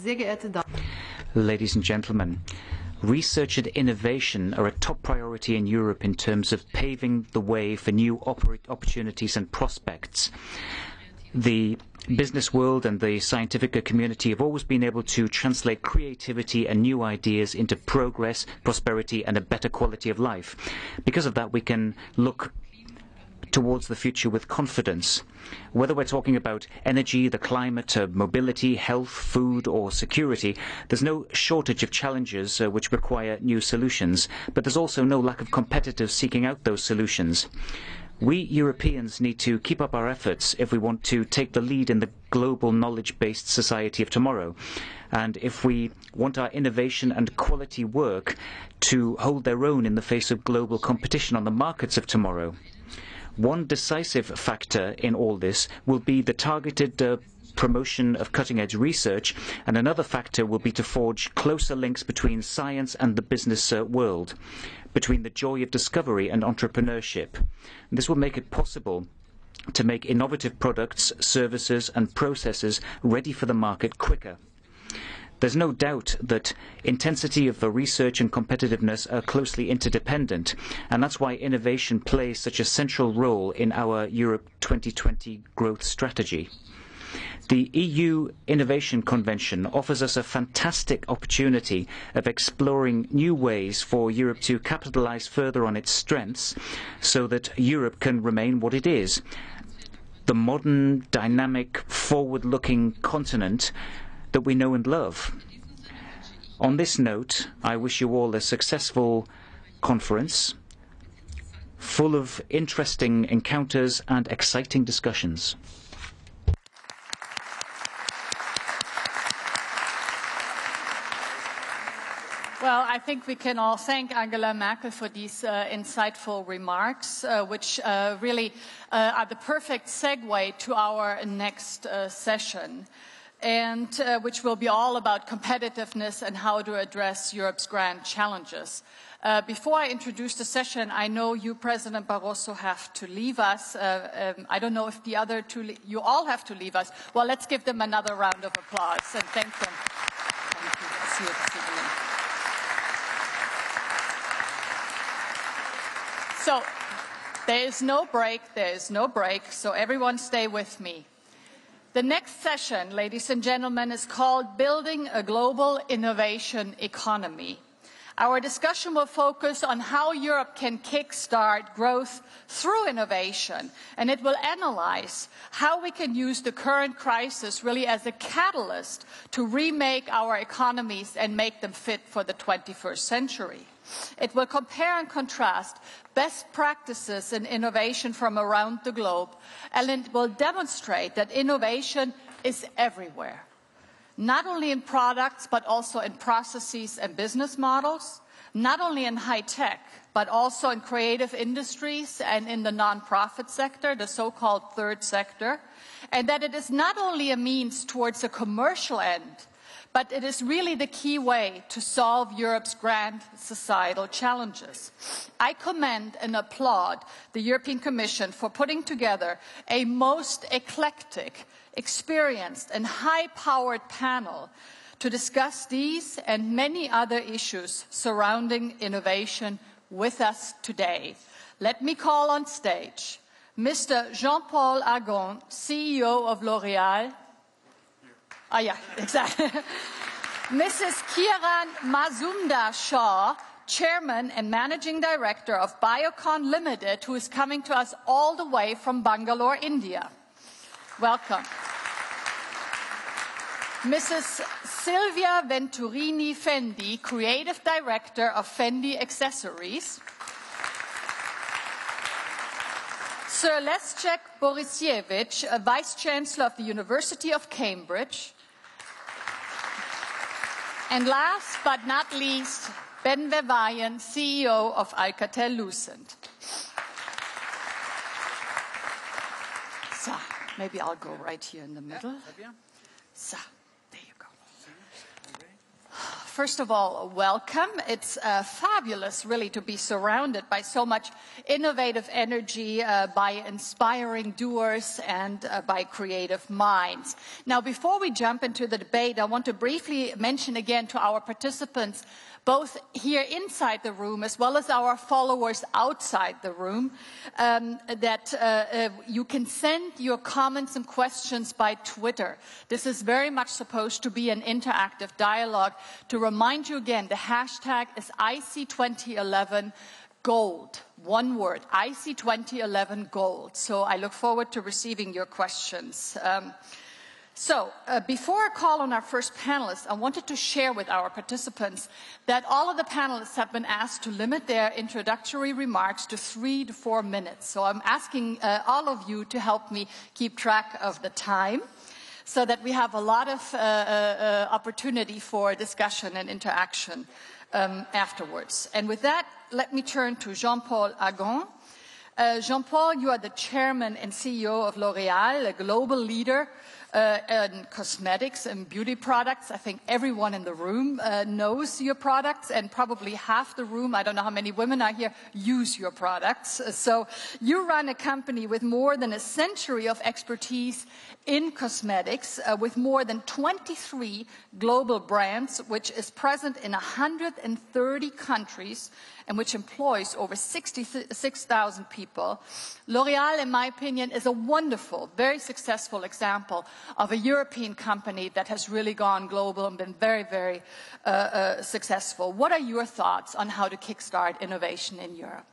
Sehr geehrte Damen. Ladies and gentlemen, research and innovation are a top priority in Europe in terms of paving the way for new opportunities and prospects. The business world and the scientific community have always been able to translate creativity and new ideas into progress, prosperity, and a better quality of life. Because of that, we can look towards the future with confidence. Whether we're talking about energy, the climate, mobility, health, food or security, there's no shortage of challenges which require new solutions, but there's also no lack of competitors seeking out those solutions. We Europeans need to keep up our efforts if we want to take the lead in the global knowledge-based society of tomorrow, and if we want our innovation and quality work to hold their own in the face of global competition on the markets of tomorrow. One decisive factor in all this will be the targeted promotion of cutting-edge research, and another factor will be to forge closer links between science and the business world, between the joy of discovery and entrepreneurship. This will make it possible to make innovative products, services and processes ready for the market quicker. There's no doubt that intensity of the research and competitiveness are closely interdependent, and that's why innovation plays such a central role in our Europe 2020 growth strategy. The EU Innovation Convention offers us a fantastic opportunity of exploring new ways for Europe to capitalise further on its strengths so that Europe can remain what it is, the modern, dynamic, forward-looking continent that we know and love. On this note, I wish you all a successful conference, full of interesting encounters and exciting discussions. Well, I think we can all thank Angela Merkel for these insightful remarks, which really are the perfect segue to our next session, and which will be all about competitiveness and how to address Europe's grand challenges. Before I introduce the session, I know you, President Barroso, have to leave us. I don't know if the other two, you all have to leave us. Well, let's give them another round of applause and thank them. Thank you. See you this evening. So, there is no break, so everyone stay with me. The next session, ladies and gentlemen, is called Building a Global Innovation Economy. Our discussion will focus on how Europe can kickstart growth through innovation, and it will analyze how we can use the current crisis really as a catalyst to remake our economies and make them fit for the 21st century. It will compare and contrast best practices in innovation from around the globe, and it will demonstrate that innovation is everywhere, not only in products, but also in processes and business models, not only in high tech, but also in creative industries and in the non-profit sector, the so-called third sector, and that it is not only a means towards a commercial end, but it is really the key way to solve Europe's grand societal challenges. I commend and applaud the European Commission for putting together a most eclectic, experienced and high-powered panel to discuss these and many other issues surrounding innovation with us today. Let me call on stage Mr. Jean-Paul Agon, CEO of L'Oréal. Ah, yeah, exactly. Mrs. Kiran Mazumdar-Shaw, Chairman and Managing Director of Biocon Limited, who is coming to us all the way from Bangalore, India. Welcome. Mrs. Silvia Venturini Fendi, Creative Director of Fendi Accessories. Sir Leszek Borisiewicz, Vice Chancellor of the University of Cambridge. And last but not least, Ben Verweyen, CEO of Alcatel-Lucent. So, maybe I'll go right here in the middle. So, there you go. first of all, welcome. It's fabulous, really, to be surrounded by so much innovative energy, by inspiring doers, and by creative minds. Now, before we jump into the debate, I want to briefly mention again to our participants, both here inside the room as well as our followers outside the room, that you can send your comments and questions by Twitter. This is very much supposed to be an interactive dialogue. To remind you again, the hashtag is IC2011 Gold. One word, IC2011 Gold. So I look forward to receiving your questions. Before I call on our first panelist, I wanted to share with our participants that all of the panelists have been asked to limit their introductory remarks to 3 to 4 minutes. So I'm asking all of you to help me keep track of the time so that we have a lot of opportunity for discussion and interaction afterwards. And with that, let me turn to Jean-Paul Agon. Jean-Paul, you are the chairman and CEO of L'Oréal, a global leader in cosmetics and beauty products. I think everyone in the room knows your products, and probably half the room, I don't know how many women are here, use your products. So you run a company with more than a century of expertise in cosmetics, with more than 23 global brands, which is present in 130 countries and which employs over 66,000 people. L'Oréal, in my opinion, is a wonderful, very successful example of a European company that has really gone global and been very, very successful. What are your thoughts on how to kickstart innovation in Europe?